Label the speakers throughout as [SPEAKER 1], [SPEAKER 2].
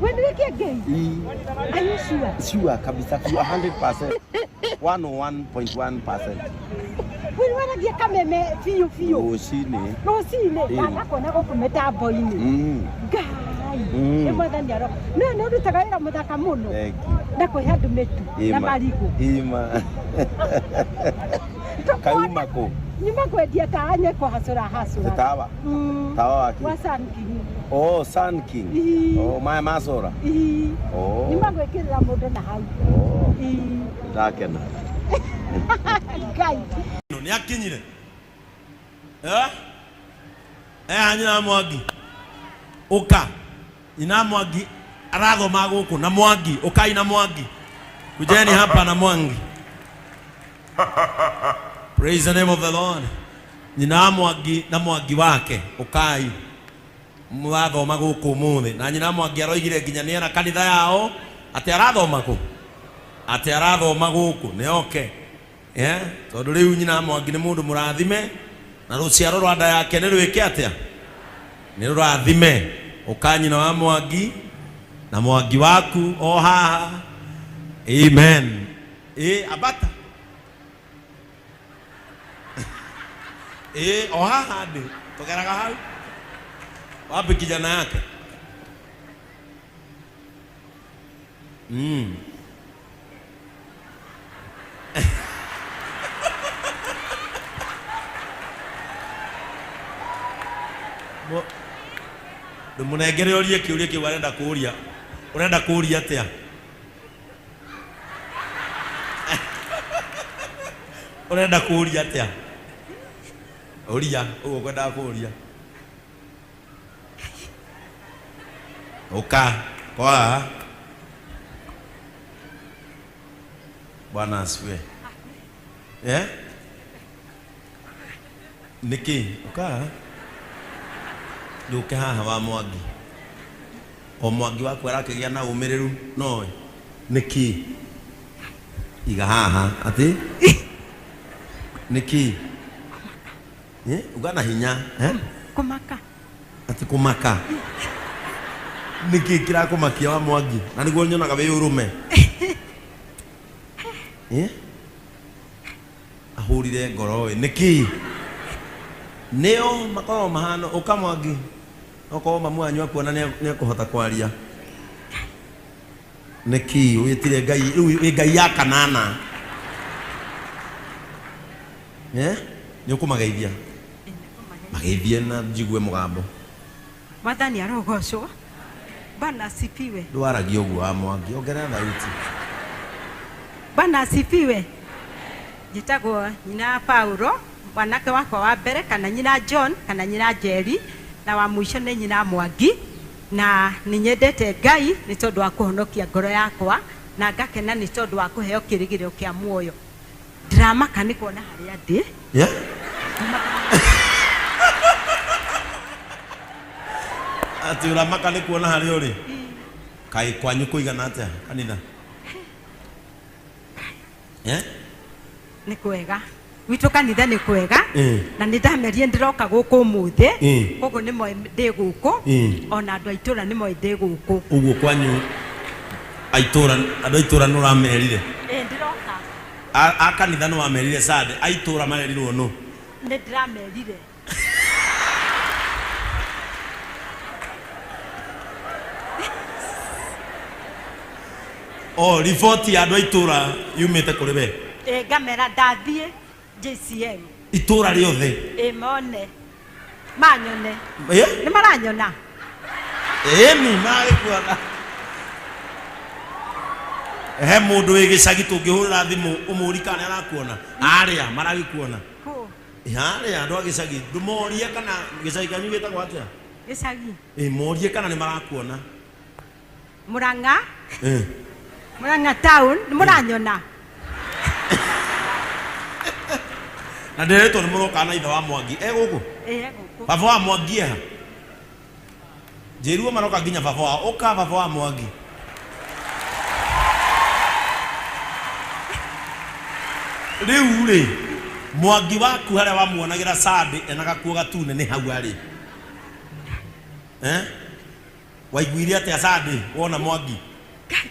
[SPEAKER 1] When we get gay. Are you sure?
[SPEAKER 2] Sure kabisa, 100%. 101.1%.
[SPEAKER 1] We want to get kameme fio.
[SPEAKER 2] Rũcinĩ.
[SPEAKER 1] Ndakona gũkũmeta boini. Ngai. Mwathani aro. No ndutaga wĩra mũthaka mũno. Ndakwĩha ndumetu na marigo.
[SPEAKER 2] Ima. Kauma kũ?
[SPEAKER 1] Nyuma kwendia taanya kwa hasura.
[SPEAKER 2] Tawa. Tawa waki.
[SPEAKER 1] Wa Sun King.
[SPEAKER 2] Oh, Sun King. Oh, my masora. Oh.
[SPEAKER 1] Nyuma gwĩkĩrĩra mũndũ na hau.
[SPEAKER 2] Oh. Ndakena.
[SPEAKER 1] Ngai.
[SPEAKER 3] Ni akinyire. Anyina Mwangi. Uka. Ina Mwangi arathoma gũkũ na Mwangi. Ukai na Mwangi. Kujeni hapa na Mwangi. Praise the name of the Lord. Nyina Mwangi na Mwangi wake. Ukai. Mwathoma gũkũ mũthĩ. Na nyina Mwangi aroigire nginya nĩ na kanitha yao ati arathoma kũ. Ati arathoma gũkũ nĩ oke. Tondũ rĩu nyina Mwangi nĩ mũndũ mũrathime na rũciaro rwa nda yake nĩ rwĩke atĩa? Nĩ rũrathime. Ũka nyina wa Mwangi na Mwangi waku o haha. Amen. Abata. O haha ndĩ. Tũgeraga hau. Wapi kijana yake? Ndũmũnengere ũrie kĩũria kĩu arenda kũũria. Ũrenda kũũria atĩa? Ũrenda kũũria atĩa? Ũria, ũguo kwendaga kũũria. Ũka, kwa. Bwana asifiwe. Niki, uka. Nduke haha wa Mwangi. O Mwangi waku arakĩgĩa na ũmĩrĩru no. Niki. Iga haha ati? Niki. Uga na hinya,
[SPEAKER 1] Kumaka.
[SPEAKER 3] Ati kumaka. Niki kĩrakũmakia wa Mwangi. Na nĩguo nyonaga wĩ ũrũme. Ahũrire ngoro niki. Neo makoro mahano ũka Mwangi. Oko mamu wanyu akuona nĩ kũhota kwaria. Niki wĩtire Ngai, rĩu Ngai ya kanana. Nĩ ũkũmageithia. Mageithie na njigue mũgambo.
[SPEAKER 1] Mwathani arogocwo. Bwana asifiwe.
[SPEAKER 3] Ndwaragia ũguo wa Mwangi, ongerera thauti.
[SPEAKER 1] Bwana asifiwe. Njĩtagwo nyina Paulo, mwanake wakwa wa mbere kana nyina John kana nyina Jerry na wa mũico nĩ nyina Mwangi, na nĩ nyendete Ngai nĩ tondũ wa kũhonokia ngoro yakwa na ngakena nĩ tondũ wa kũheo kĩrĩgĩrĩro kĩa muoyo. Ndiramaka nĩ kuona harĩa ndĩ.
[SPEAKER 3] Ati uramaka nĩ kuona harĩa ũrĩ? Kai kwanyu kũigana atĩa kanitha?
[SPEAKER 1] Nĩ kwega. Witũ kanitha nĩ kwega. Na nĩ ndamerie ndĩroka gũkũ ũmũthĩ. Koguo nĩ moĩ ndĩ gũkũ. Ona andũ a itũra nĩ moĩ ndĩ gũkũ.
[SPEAKER 3] Ũguo kwanyu andũ a itũra nĩ ũramerire?
[SPEAKER 1] Ndĩroka.
[SPEAKER 3] A kanitha nĩ wamerire Sade? A itũra marerirwo nũ?
[SPEAKER 1] Nĩ ndĩramerire.
[SPEAKER 3] Riboti ya andũ a itũra yumĩte kũrĩ we?
[SPEAKER 1] Ngamera ndathiĩ JCM.
[SPEAKER 3] Itũra rĩothe?
[SPEAKER 1] Mone. Manyone. Nĩ maranyona?
[SPEAKER 3] Nĩ marĩkuona. He mũndũ wĩ gĩcagi tũngĩhũrĩra thimũ ũmũri kana nĩ arakuona? Arĩa maragĩkuona? Arĩa andũ a gĩcagi. Ndũmorie kana gĩcagi kanyu gĩtagwo atĩa? Gĩcagi. Morie kana nĩ marakuona?
[SPEAKER 1] Mũrang'a. Mũrang'a town nĩ mũranyona?
[SPEAKER 3] Na ndĩretwo nĩ mũroka na ithe wa Mwangi. Gũkũ?
[SPEAKER 1] Gũkũ.
[SPEAKER 3] Baba wa Mwangi ha? Njĩruo maroka nginya baba wa. Ũka baba wa Mwangi. Rĩu rĩ Mwangi waku harĩa wamuonagĩra Sade ena gakuo gatune nĩ hau arĩ? waiguire atia Sunday wona Mwangi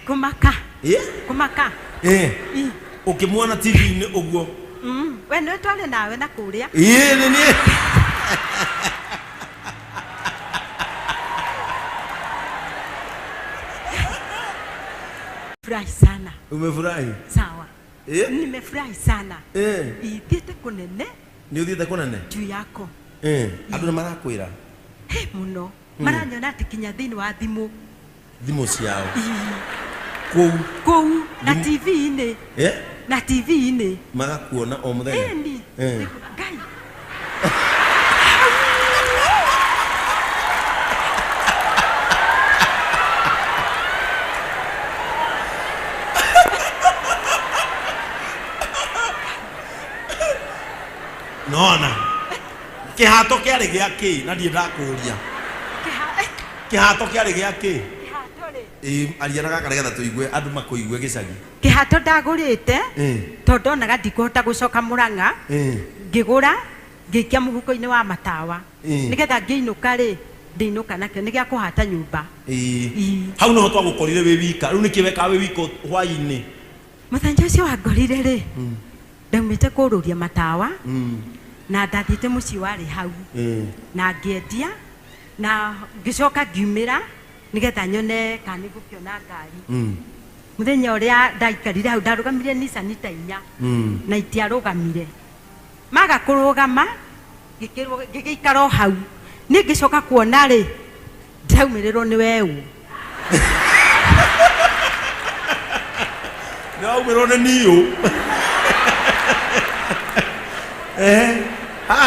[SPEAKER 1] kumaka
[SPEAKER 3] eh
[SPEAKER 1] kumaka
[SPEAKER 3] ukimwona TV-inĩ ũguo
[SPEAKER 1] we nĩ twale nawe na kũrĩa
[SPEAKER 3] nĩ
[SPEAKER 1] furahi sana.
[SPEAKER 3] Umefurahi?
[SPEAKER 1] Sawa. Nimefurahi sana. Ithiĩte kũnene.
[SPEAKER 3] Nĩ ũthiĩte kũnene?
[SPEAKER 1] Juu yako.
[SPEAKER 3] Andũ nĩ marakwĩra?
[SPEAKER 1] Mũno. Maranyona atĩ kinya thĩinĩ wa thimũ.
[SPEAKER 3] Thimũ ciao?
[SPEAKER 1] Kũu na TV-inĩ. Na TV-inĩ.
[SPEAKER 3] Magakuona o mũthenya?
[SPEAKER 1] Ngai.
[SPEAKER 3] Nona kihato kiari giaki na ndie ndakuria kihato kiari giaki ariana gaka nigetha tuigue andu makuigue gicagi
[SPEAKER 1] kihato ndagurite tondu naga ndikuhota gucoka Murang'a ngigura ngikia muhuko-ini wa matawa nigetha ngiinuka ri ndiinuka nakio ni gia kuhata nyumba
[SPEAKER 3] hau no twagukorire wi wika riu nikiweka wi wiko hwai-ini
[SPEAKER 1] muthenya ucio wangorire ri ndaumite kururia matawa na ndathite muci wari hau na ngiendia na ngicoka ngiumira nigetha nyone kana gukiona ngari muthenya uria ndaikarire hau ndarugamire Nissan ta 4 na itiarugamire maga kurugama ngigikara hau ni ngicoka kuona ri ndaumirirwo ni weũ
[SPEAKER 3] ndaumirirwo ni niũ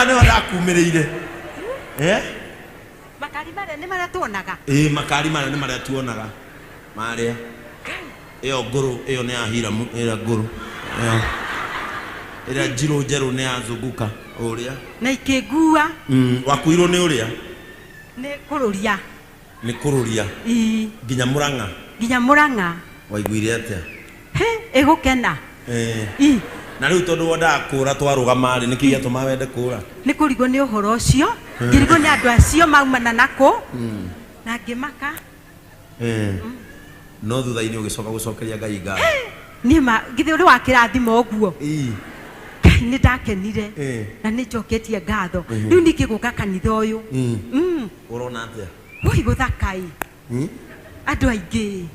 [SPEAKER 3] no ndakumireire
[SPEAKER 1] makari mare ni maria tuonaga
[SPEAKER 3] makari mare ni maria tuonaga maria iyo nguru iyo ni ahiramu ira nguru ira njiro njeru ni azunguka uria
[SPEAKER 1] na ikingua
[SPEAKER 3] wakuirwo ni uria
[SPEAKER 1] ni kururia
[SPEAKER 3] nginya Murang'a waiguire atia
[SPEAKER 1] igukena
[SPEAKER 3] na riu tondu wondaga kura twarugama ri niki giatuma wende kura
[SPEAKER 1] ni kurigwo ni uhoro ucio ngirigwo ni andu acio maumana nako na ngimaka
[SPEAKER 3] no thutha-ini ugicoka gucokeria Ngai ngatho
[SPEAKER 1] ni ma githi uri wa kirathimo uguo ni ndakenire na ni njoketie ngatho riu nikiguka kanitha uyu
[SPEAKER 3] urona atia
[SPEAKER 1] oi guthakai andu aingi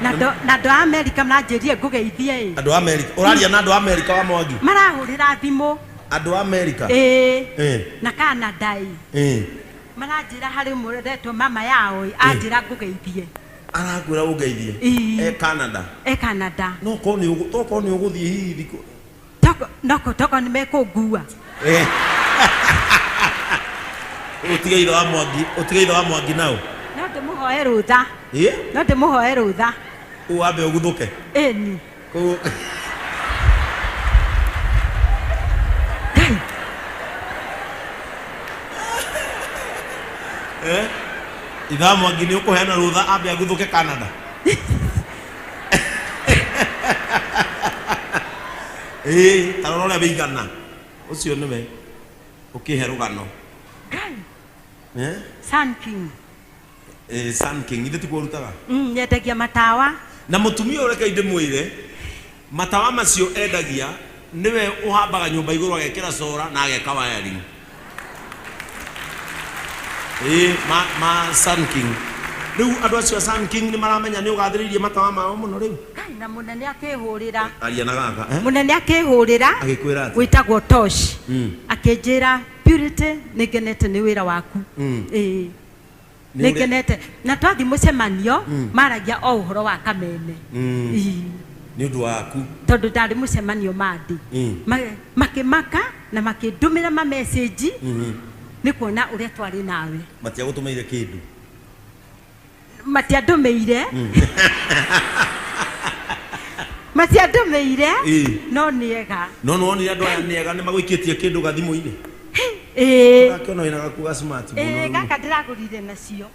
[SPEAKER 1] na andu a Amerika maranjirie ngugeithie
[SPEAKER 3] andu a Amerika uraria na andu a Amerika wa Mwangi
[SPEAKER 1] marahurira thimu
[SPEAKER 3] andu a Amerika
[SPEAKER 1] na Canada maranjira hari muretwo mama yao anjira ngugeithie
[SPEAKER 3] arakwira ungeithie Canada no ko ni uguthie hihi thiko
[SPEAKER 1] toko ni mekungua
[SPEAKER 3] utigeitha wa Mwangi nao
[SPEAKER 1] no ndimuhoe rutha no ndimuhoe rutha
[SPEAKER 3] uambe uguthuke
[SPEAKER 1] ni
[SPEAKER 3] itha Mwangi ni ukuheana rutha ambe aguthuke Canada tarora uria wigana ucio niwe ukihe rugano
[SPEAKER 1] Sun King
[SPEAKER 3] Sun King ithe tikuo rutaga
[SPEAKER 1] nyendagia matawa
[SPEAKER 3] na mutumia ureke ndimwire matawa macio endagia niwe uhambaga nyumba iguru agekira sora na ageka wiring Sun King riu andu acio Sun King ni maramenya ni ugathiririe matawa mao muno riu
[SPEAKER 1] na munene akihurira
[SPEAKER 3] aria na gaka
[SPEAKER 1] munene akihurira
[SPEAKER 3] agikwira
[SPEAKER 1] witagwo Tosh akinjira Purity nigenete ni wira waku nigenete na twathi mucemanio maragia o uhoro wa kamene
[SPEAKER 3] ni undu waku
[SPEAKER 1] tondu ndari mucemanio mandi makimaka na makindumira ma message ni kuona uria twari nawe
[SPEAKER 3] matia gutumeire kindu
[SPEAKER 1] matiandumeire matiandumeire no niega
[SPEAKER 3] no wonire andu aya niega ni maguikitie kindu gathimu-ini akiona wina gaku ga smart muno
[SPEAKER 1] gaka ndiragurire nacio